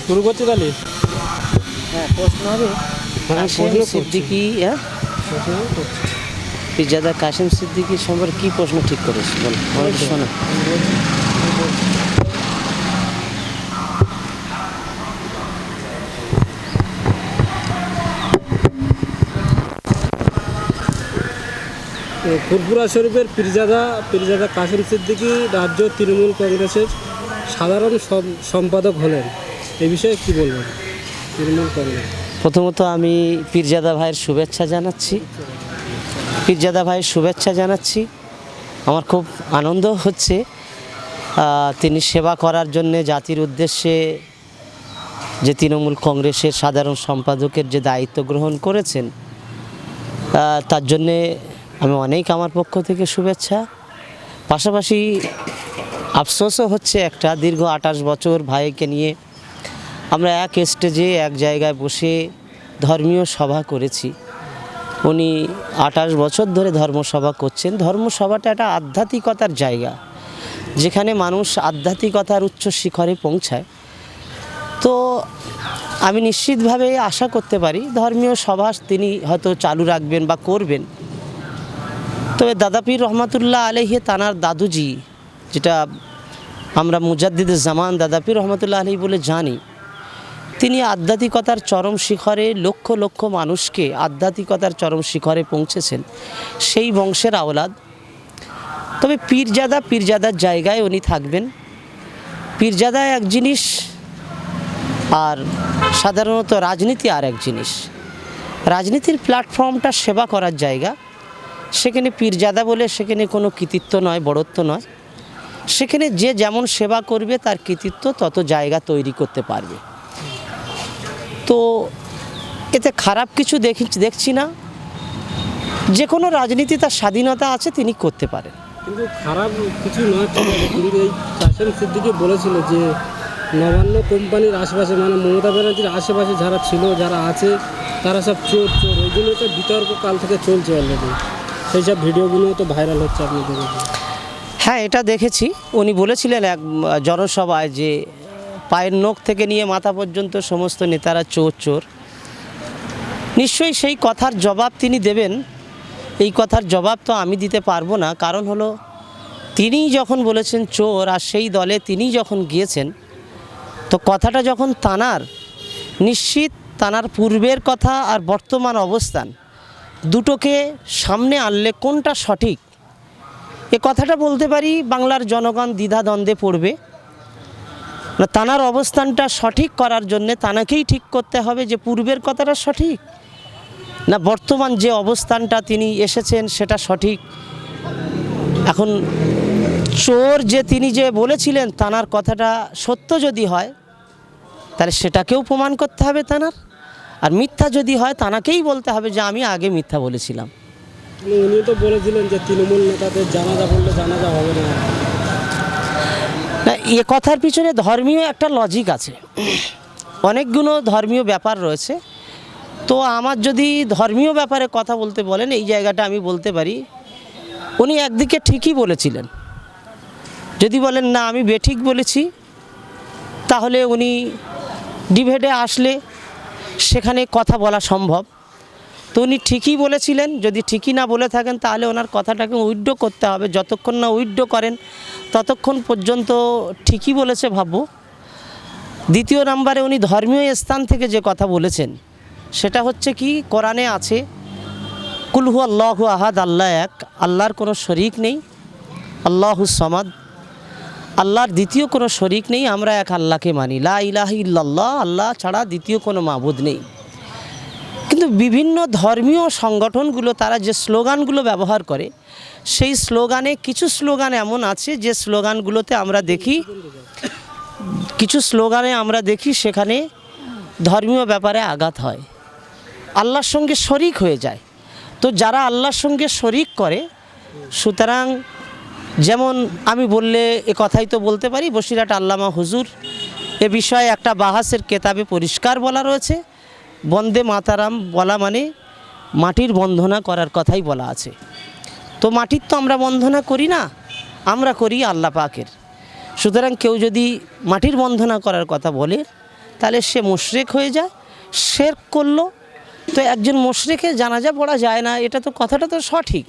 শুরু করছি তাহলে। হ্যাঁ, প্রশ্ন হবে। কাশেম সিদ্দিকী, পীরজাদা কাশেম সিদ্দিকী সম্পর্কে কি প্রশ্ন ঠিক করেছে বল, শোনা। ফুরফুরা শরীফের পীরজাদা কাশেম সিদ্দিকী রাজ্য তৃণমূল কংগ্রেসের সাধারণ সম্পাদক হলেন, এই বিষয়ে কি বলবেন? তৃণমূল কংগ্রেস প্রথমত আমি পীরজাদা ভাইয়ের শুভেচ্ছা জানাচ্ছি। আমার খুব আনন্দ হচ্ছে তিনি সেবা করার জন্যে জাতির উদ্দেশ্যে যে তৃণমূল কংগ্রেসের সাধারণ সম্পাদকের যে দায়িত্ব গ্রহণ করেছেন, তার জন্যে আমি আমার পক্ষ থেকে শুভেচ্ছা। পাশাপাশি আফসোসও হচ্ছে একটা, দীর্ঘ 28 বছর ভাইকে নিয়ে আমরা এক স্টেজে এক জায়গায় বসে ধর্মীয় সভা করেছি। উনি 28 বছর ধরে ধর্মসভা করছেন। ধর্মসভাটা একটা আধ্যাত্মিকতার জায়গা, যেখানে মানুষ আধ্যাত্মিকতার উচ্চ শিখরে পৌঁছায়। তো আমি নিশ্চিতভাবে আশা করতে পারি ধর্মীয় সভা তিনি হয়তো চালু রাখবেন বা করবেন। তবে দাদা পীর রহমাতুল্লাহ আলাইহি তানার দাদুজি, যেটা আমরা মুজাদ্দিদে জামান দাদা পীর রহমাতুল্লাহ আলাইহি বলে জানি, তিনি আধ্যাত্মিকতার চরম শিখরে লক্ষ লক্ষ মানুষকে আধ্যাত্মিকতার চরম শিখরে পৌঁছেছেন, সেই বংশের আওলাদ। তবে পীরজাদার জায়গায় উনি থাকবেন। পীরজাদা এক জিনিস আর সাধারণত রাজনীতি আর এক জিনিস। রাজনীতির প্ল্যাটফর্মটা সেবা করার জায়গা, সেখানে পীরজাদা বলে সেখানে কোনো কৃতিত্ব নয়, বড়ত্ব নয়। সেখানে যে যেমন সেবা করবে তার কৃতিত্ব তত জায়গা তৈরি করতে পারবে। তো এতে খারাপ কিছু দেখছি না। যে কোনো রাজনীতি তার স্বাধীনতা আছে, তিনি করতে পারেন। কিন্তু খারাপ কিছু নয়, ঠিক আছে। কিন্তু এই কাশেম সিদ্দিকী বলেছিল যে নবান্ন কোম্পানির আশেপাশে, মানে মমতা ব্যানার্জির আশেপাশে যারা ছিল, যারা আছে, তারা সব চোর। ওই জন্য তো বিতর্ক কাল থেকে চলছে অলরেডি। সেই সব ভিডিওগুলো তো ভাইরাল হচ্ছে, আপনি দেখেছেন? হ্যাঁ, এটা দেখেছি। উনি বলেছিলেন এক জনসভায় যে পায়ের নখ থেকে নিয়ে মাথা পর্যন্ত সমস্ত নেতারা চোর। নিশ্চয়ই সেই কথার জবাব তিনি দেবেন। এই কথার জবাব তো আমি দিতে পারবো না। কারণ হলো, তিনি যখন বলেছেন চোর আর সেই দলে তিনি যখন গিয়েছেন, তো কথাটা যখন তানার, নিশ্চিত তানার পূর্বের কথা আর বর্তমান অবস্থান দুটোকে সামনে আনলে কোনটা সঠিক, এ কথাটা বলতে পারি বাংলার জনগণ দ্বিধাদ্বন্দ্বে পড়বে। তানার অবস্থানটা সঠিক করার জন্যে তানাকেই ঠিক করতে হবে যে পূর্বের কথাটা সঠিক না বর্তমান যে অবস্থানটা তিনি এসেছেন সেটা সঠিক। এখন চোর যে তিনি যে বলেছিলেন, তানার কথাটা সত্য যদি হয় তাহলে সেটাকেও প্রমাণ করতে হবে তানার, আর মিথ্যা যদি হয় তানাকেই বলতে হবে যে আমি আগে মিথ্যা বলেছিলাম। উনি তো বলেছিলেন যে তৃণমূল নেতাদের জানাজা বললে জানাজা হবে না। এ কথার পিছনে ধর্মীয় একটা লজিক আছে, অনেকগুলো ধর্মীয় ব্যাপার রয়েছে। তো আমার যদি ধর্মীয় ব্যাপারে কথা বলতে বলেন, এই জায়গাটা আমি বলতে পারি উনি একদিকে ঠিকই বলেছিলেন। যদি বলেন না আমি বেঠিক বলেছি, তাহলে উনি ডিবেটে আসলে সেখানে কথা বলা সম্ভব। তো উনি ঠিকই বলেছিলেন। যদি ঠিকই না বলে থাকেন তাহলে ওনার কথাটাকে উইথড্র করতে হবে। যতক্ষণ না উইথড্র করেন ততক্ষণ পর্যন্ত ঠিকই বলেছে ভাববো। দ্বিতীয় নাম্বারে উনি ধর্মীয় স্থান থেকে যে কথা বলেছেন সেটা হচ্ছে কি, কোরআনে আছে কুল হু আল্লাহু আহাদ, আল্লাহ এক, আল্লাহর কোনো শরিক নেই, আল্লাহুস সামাদ, আল্লাহর দ্বিতীয় কোনো শরিক নেই, আমরা এক আল্লাহকে মানি, লা ইলাহা ইল্লাল্লাহ, আল্লাহ ছাড়া দ্বিতীয় কোনো মাবুদ নেই। কিন্তু বিভিন্ন ধর্মীয় সংগঠনগুলো তারা যে স্লোগানগুলো ব্যবহার করে, সেই স্লোগানে কিছু স্লোগান এমন আছে যে স্লোগানগুলোতে আমরা দেখি সেখানে ধর্মীয় ব্যাপারে আঘাত হয়, আল্লাহর সঙ্গে শরিক হয়ে যায়। তো যারা আল্লাহর সঙ্গে শরিক করে, সুতরাং যেমন আমি বললে এ কথাই তো বলতে পারি, বসিরহাট আল্লামা হুজুর এ বিষয়ে একটা বাহাসের কেতাবে পরিষ্কার বলা রয়েছে, বন্দে মাতারাম বলা মানে মাটির বন্দনা করার কথাই বলা আছে। তো মাটির তো আমরা বন্দনা করি না, আমরা করি আল্লাহ পাকের। সুতরাং কেউ যদি মাটির বন্দনা করার কথা বলে তাহলে সে মুশরিক হয়ে যায়, শিরক করলো। তো একজন মুশরিকের জানাজা পড়া যায় না, এটা তো কথাটা তো সঠিক।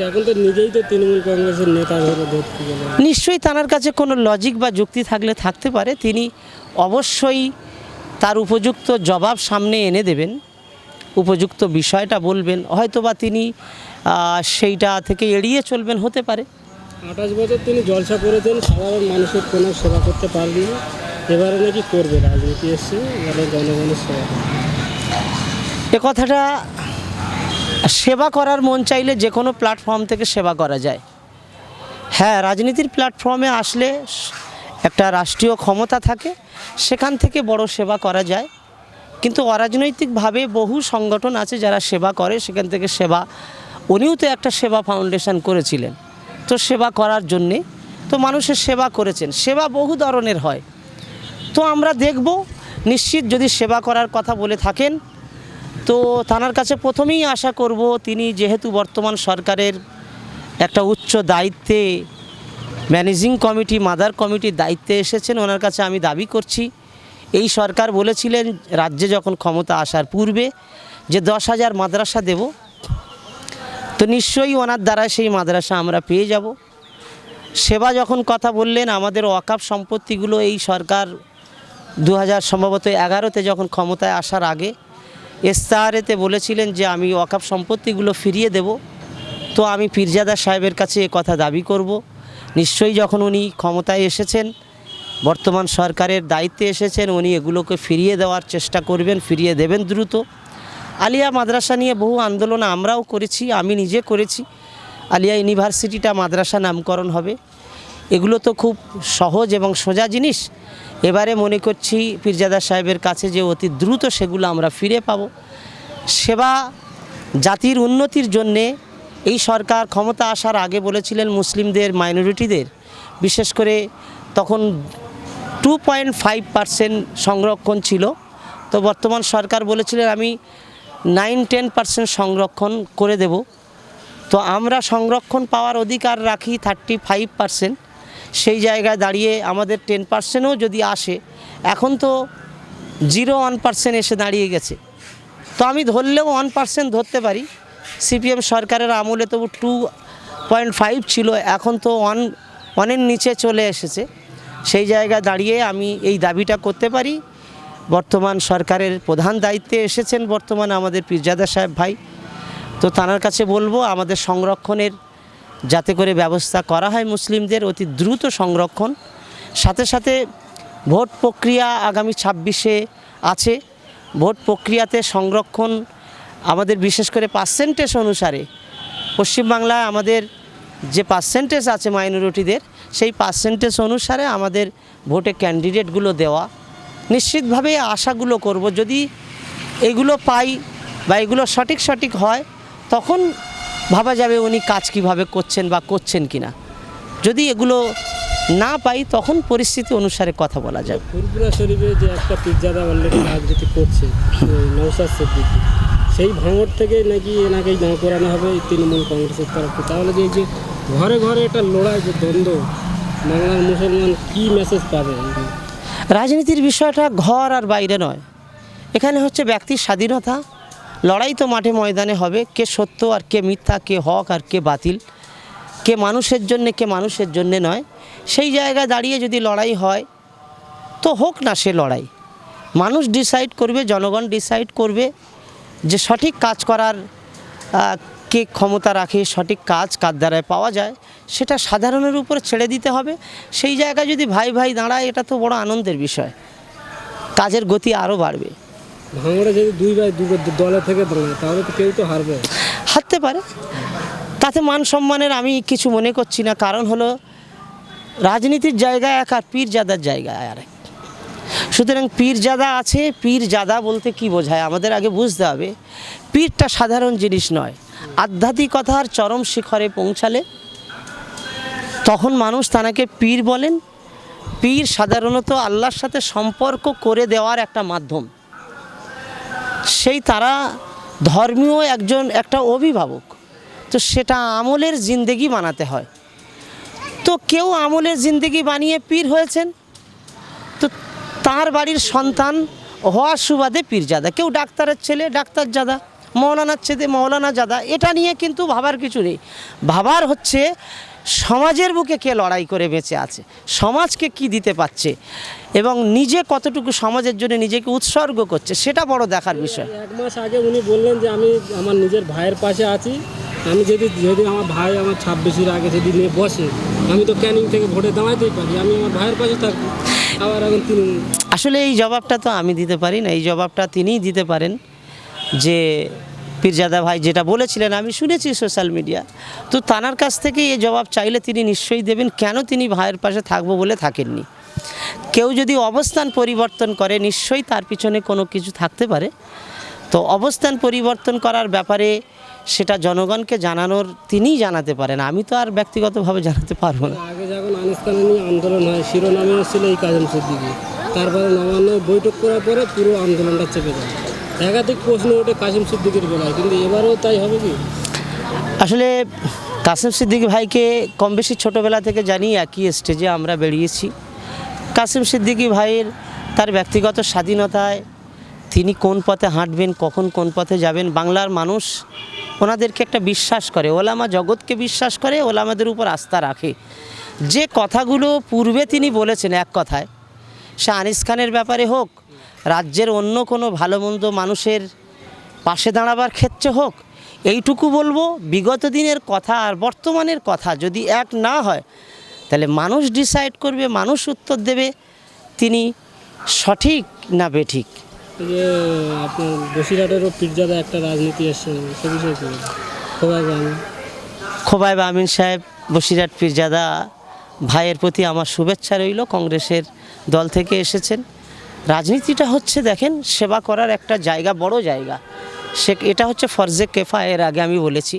এখন তো নিজেই তো তৃণমূল কংগ্রেসের নেতা ধরে ধরতে গেলে নিশ্চয়ই তার কাছে কোনো লজিক বা যুক্তি থাকতে পারে, তিনি অবশ্যই তার উপযুক্ত জবাব সামনে এনে দেবেন, উপযুক্ত বিষয়টা বলবেন, হয়তোবা তিনি সেইটা থেকে এড়িয়ে চলবেন, হতে পারে। 28 বছর তিনি জলসা করেছেন, সাধারণ মানুষের কোনো সেবা করতে পারেননি, এবারে নাকি করবে, রাজনীতি এসছে এবারে জনগণের সেবা করবে। এ কথাটা, সেবা করার মন চাইলে যে কোনো প্ল্যাটফর্ম থেকে সেবা করা যায়। হ্যাঁ, রাজনীতির প্ল্যাটফর্মে আসলে একটা রাষ্ট্রীয় ক্ষমতা থাকে, সেখান থেকে বড় সেবা করা যায়। কিন্তু অরাজনৈতিকভাবে বহু সংগঠন আছে যারা সেবা করে, সেখান থেকে সেবা, উনিও তো একটা সেবা ফাউন্ডেশন করেছিলেন, তো সেবা করার জন্যে তো মানুষের সেবা করেছেন। সেবা বহু ধরনের হয়, তো আমরা দেখব নিশ্চিত যদি সেবা করার কথা বলে থাকেন তো তার কাছে প্রথমেই আশা করব, তিনি যেহেতু বর্তমান সরকারের একটা উচ্চ দায়িত্বে, ম্যানেজিং কমিটি, মাদার কমিটির দায়িত্বে এসেছেন, ওনার কাছে আমি দাবি করছি, এই সরকার বলেছিলেন রাজ্যে যখন ক্ষমতা আসার পূর্বে যে 10,000 মাদ্রাসা দেব, তো নিশ্চয়ই ওনার দ্বারা সেই মাদ্রাসা আমরা পেয়ে যাব। সেবা যখন কথা বললেন, আমাদের ওয়াকাফ সম্পত্তিগুলো এই সরকার 2011 যখন ক্ষমতায় আসার আগে ইস্তাহারেতে বলেছিলেন যে আমি ওয়াকাফ সম্পত্তিগুলো ফিরিয়ে দেব, তো আমি পীরজাদা সাহেবের কাছে এ কথা দাবি করব, নিশ্চয়ই যখন উনি ক্ষমতায় এসেছেন, বর্তমান সরকারের দায়িত্বে এসেছেন, উনি এগুলোকে ফিরিয়ে দেওয়ার চেষ্টা করবেন, ফিরিয়ে দেবেন দ্রুত। আলিয়া মাদ্রাসা নিয়ে বহু আন্দোলন আমরাও করেছি, আমি নিজে করেছি। আলিয়া ইউনিভার্সিটিটা মাদ্রাসা নামকরণ হবে, এগুলো তো খুব সহজ এবং সোজা জিনিস। এবারে মনে করছি পীরজাদা সাহেবের কাছে যে অতি দ্রুত সেগুলো আমরা ফিরে পাব। সেবা জাতির উন্নতির জন্যে এই সরকার ক্ষমতা আসার আগে বলেছিলেন মুসলিমদের, মাইনরিটিদের, বিশেষ করে তখন 2.5% সংরক্ষণ ছিল, তো বর্তমান সরকার বলেছিলেন আমি 9-10% সংরক্ষণ করে দেব। তো আমরা সংরক্ষণ পাওয়ার অধিকার রাখি 35%, সেই জায়গায় দাঁড়িয়ে আমাদের 10%ও যদি আসে, এখন তো 0.1% এসে দাঁড়িয়ে গেছে। তো আমি ধরলেও 1% ধরতে পারি, সিপিএম সরকারের আমলে তবু 2.5 ছিল, এখন তো 1-এর নিচে চলে এসেছে। সেই জায়গায় দাঁড়িয়ে আমি এই দাবিটা করতে পারি। বর্তমান সরকারের প্রধান দায়িত্বে এসেছেন বর্তমানে আমাদের পীরজাদা সাহেব ভাই, তো তার কাছে বলবো আমাদের সংরক্ষণের যাতে করে ব্যবস্থা করা হয়, মুসলিমদের অতি দ্রুত সংরক্ষণ। সাথে সাথে ভোট প্রক্রিয়া আগামী 26-এ আছে, ভোট প্রক্রিয়াতে সংরক্ষণ আমাদের বিশেষ করে পার্সেন্টেজ অনুসারে, পশ্চিমবাংলায় আমাদের যে পার্সেন্টেজ আছে মাইনরিটিদের, সেই পার্সেন্টেজ অনুসারে আমাদের ভোটে ক্যান্ডিডেটগুলো দেওয়া। নিশ্চিতভাবে আশাগুলো করব, যদি এগুলো পাই বা এগুলো সঠিক হয়, তখন ভাবা যাবে উনি কাজ কিভাবে করছেন বা করছেন কিনা। যদি এগুলো না পাই, তখন পরিস্থিতি অনুসারে কথা বলা যাবে। ফুরফুরা শরীফে যে একটা পীরজাদা অলরেডি রাজনীতি করছে, নওশাদ সিদ্দিকী, সেই ভাঙড় থেকে নাকি এনাকেই দাঁড় করানো হবে এই তৃণমূল কংগ্রেসের তরফে। তাহলে যে এই যে ঘরে ঘরে একটা লড়াই, যে দ্বন্দ্ব, বাংলার মুসলমান কী মেসেজ পাবে? রাজনীতির বিষয়টা ঘর আর বাইরে নয়, এখানে হচ্ছে ব্যক্তির স্বাধীনতা। লড়াই তো মাঠে ময়দানে হবে, কে সত্য আর কে মিথ্যা, কে হক আর কে বাতিল, কে মানুষের জন্যে কে মানুষের জন্যে নয়। সেই জায়গায় দাঁড়িয়ে যদি লড়াই হয় তো হোক না, সে লড়াই মানুষ ডিসাইড করবে, জনগণ ডিসাইড করবে যে সঠিক কাজ করার কে ক্ষমতা রাখে, সঠিক কাজ কার দ্বারায় পাওয়া যায়, সেটা সাধারণের উপর ছেড়ে দিতে হবে। সেই জায়গায় যদি ভাই ভাই দাঁড়ায়, এটা তো বড় আনন্দের বিষয়, কাজের গতি আরও বাড়বে। ভাঙড়ে যদি দুই ভাই দুটো দলে থেকে দাঁড়ায়, তাহলে তো কেউ তো হারতে পারে, তাতে মান সম্মানের আমি কিছু মনে করছি না। কারণ হলো রাজনীতির জায়গা এক আর পীরজাদার জায়গা আরেক। সুতরাং পীরজাদা আছে, পীরজাদা বলতে কি বোঝায় আমাদের আগে বুঝতে হবে। পীরটা সাধারণ জিনিস নয়, আধ্যাত্মিকতার চরম শিখরে পৌঁছালে তখন মানুষ তাকে পীর বলেন। পীর সাধারণত আল্লাহর সাথে সম্পর্ক করে দেওয়ার একটা মাধ্যম, সেই তারা ধর্মীয় একটা অভিভাবক, তো সেটা আমলের জিন্দেগি বানাতে হয়। তো কেউ আমলের জিন্দেগি বানিয়ে পীর হয়েছেন, তো তার বাড়ির সন্তান হওয়ার সুবাদে পীরজাদা, কেউ ডাক্তারের ছেলে ডাক্তার জাদা, মৌলানার ছেলে মৌলানা জাদা, এটা নিয়ে কিন্তু ভাবার কিছু নেই। ভাবার হচ্ছে সমাজের বুকে কে লড়াই করে বেঁচে আছে, সমাজকে কি দিতে পারছে এবং নিজে কতটুকু সমাজের জন্য নিজেকে উৎসর্গ করছে, সেটা বড় দেখার বিষয়। 1 মাস আগে উনি বললেন যে আমি আমার নিজের ভাইয়ের পাশে আছি, আমি যদি আমার ভাই আমার 26-এর আগে যদি নিয়ে বসে, আমি তো ক্যানিং থেকে ভোটে দাঁড়াতেই পারি, আমি আমার ভাইয়ের পাশে থাকবো। আবার এখন তিনি আসলে এই জবাবটা তো আমি দিতে পারি না, এই জবাবটা তিনিই দিতে পারেন। যে পীরজাদা ভাই যেটা বলেছিলেন আমি শুনেছি সোশ্যাল মিডিয়া, তো তানার কাছ থেকে এই জবাব চাইলে তিনি নিশ্চয়ই দেবেন, কেন তিনি ভাইয়ের পাশে থাকবো বলে থাকেননি। কেউ যদি অবস্থান পরিবর্তন করে নিশ্চয়ই তার পিছনে কোনো কিছু থাকতে পারে। তো অবস্থান পরিবর্তন করার ব্যাপারে সেটা জনগণকে জানানোর তিনিই জানাতে পারেন, আমি তো আর ব্যক্তিগতভাবে জানাতে পারবো না। আগে যখন আনিসখানে নিয়ে আন্দোলন হয়, শিরোনামে ছিল এই কাজেম সিদ্দিকী, তারপরে নবান্ন বৈঠক করার পরে পুরো আন্দোলনটা চেপে যায়। একাধিক প্রশ্ন ওঠে কাসিম সিদ্দিকীর বেলায়, কিন্তু এবারেও তাই হবে কি? আসলে কাসেম সিদ্দিকী ভাইকে কম বেশি ছোটোবেলা থেকে জানি, একই স্টেজে আমরা বেরিয়েছি। কাসেম সিদ্দিকী ভাইয়ের তার ব্যক্তিগত স্বাধীনতায় তিনি কোন পথে হাঁটবেন, কখন কোন পথে যাবেন, বাংলার মানুষ ওনাদেরকে একটা বিশ্বাস করে, ওলামা জগৎকে বিশ্বাস করে, ওলামাদের উপর আস্থা রাখে। যে কথাগুলো পূর্বে তিনি বলেছেন এক কথায়, সে আনিস খানের ব্যাপারে হোক, রাজ্যের অন্য কোনো ভালো মন্দ মানুষের পাশে দাঁড়াবার ক্ষেত্রে হোক, এইটুকু বলবো, বিগত দিনের কথা আর বর্তমানের কথা যদি এক না হয়, তাহলে মানুষ ডিসাইড করবে, মানুষ উত্তর দেবে তিনি সঠিক না বেঠিক। এই যে আপনার বসিরহাটেরও পীরজাদা একটা রাজনীতি আসছে, সে বিষয়ে কি খোবাইব আমিন সাহেব বসিরহাট পীরজাদা ভাইয়ের প্রতি আমার শুভেচ্ছা রইল। কংগ্রেসের দল থেকে এসেছেন। রাজনীতিটা হচ্ছে দেখেন সেবা করার একটা জায়গা, বড় জায়গা, এটা হচ্ছে ফরজে কেফা। এর আগে আমি বলেছি,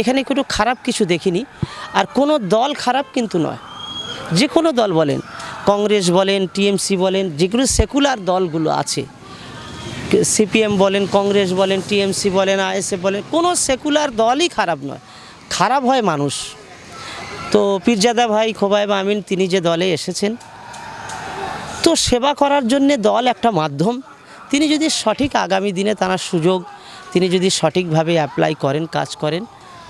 এখানে কোনো খারাপ কিছু দেখিনি, আর কোনো দল খারাপ কিন্তু নয়। যে কোনো দল বলেন, কংগ্রেস বলেন, টিএমসি বলেন, যেগুলো সেকুলার দলগুলো আছে, সিপিএম বলেন, কংগ্রেস বলেন, টিএমসি বলেন, আইএসএফ বলেন, কোনো সেকুলার দলই খারাপ নয়, খারাপ হয় মানুষ। তো পীরজাদা ভাই খোবাইব আমিন তিনি যে দলে এসেছেন, তো সেবা করার জন্যে দল একটা মাধ্যম। তিনি যদি সঠিক আগামী দিনে তার সুযোগ তিনি যদি সঠিকভাবে অ্যাপ্লাই করেন, কাজ করেন,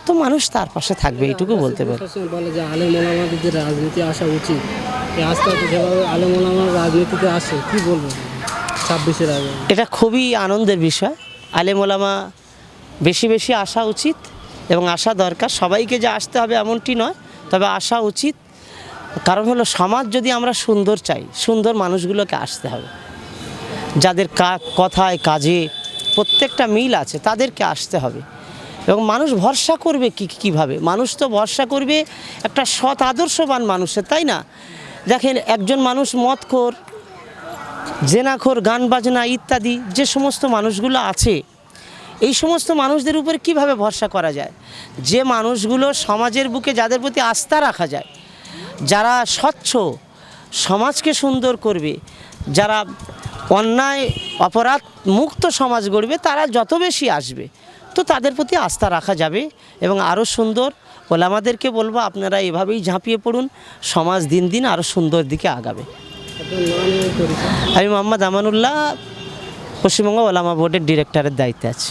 তো মানুষ তার পাশে থাকবে, এইটুকু বলতে পারে। বলে যে আলেম ওলামাদের যে রাজনীতি আসা উচিত, এই আস্তে আস্তে যেভাবে আলেম ওলামার রাজনীতিতে আসে, কি বলবো 26-এর আগে? এটা খুবই আনন্দের বিষয়। আলেম ওলামা বেশি বেশি আসা উচিত এবং আসা দরকার। সবাইকে যে আসতে হবে এমনটি নয়, তবে আসা উচিত। কারণ হলো সমাজ যদি আমরা সুন্দর চাই, সুন্দর মানুষগুলোকে আসতে হবে, যাদের কথায় কাজে প্রত্যেকটা মিল আছে তাদেরকে আসতে হবে। এবং মানুষ ভরসা করবে কীভাবে? মানুষ তো ভরসা করবে একটা সৎ আদর্শবান মানুষের, তাই না? দেখেন একজন মানুষ মদখোর, জেনাখোর, গান বাজনা ইত্যাদি যে সমস্ত মানুষগুলো আছে, এই সমস্ত মানুষদের উপরে কিভাবে ভরসা করা যায়? যে মানুষগুলো সমাজের বুকে যাদের প্রতি আস্থা রাখা যায়, যারা স্বচ্ছ সমাজকে সুন্দর করবে, যারা অন্যায় অপরাধ মুক্ত সমাজ গড়বে, তারা যত বেশি আসবে, তো তাদের প্রতি আস্থা রাখা যাবে এবং আরও সুন্দর। ওলামাদেরকে বলবো আপনারা এভাবেই ঝাঁপিয়ে পড়ুন, সমাজ দিন দিন আরও সুন্দর দিকে আগাবে। আমি মোহাম্মদ আমানুল্লাহ, পশ্চিমবঙ্গ ওলামা বোর্ডের ডিরেক্টরের দায়িত্বে আছি।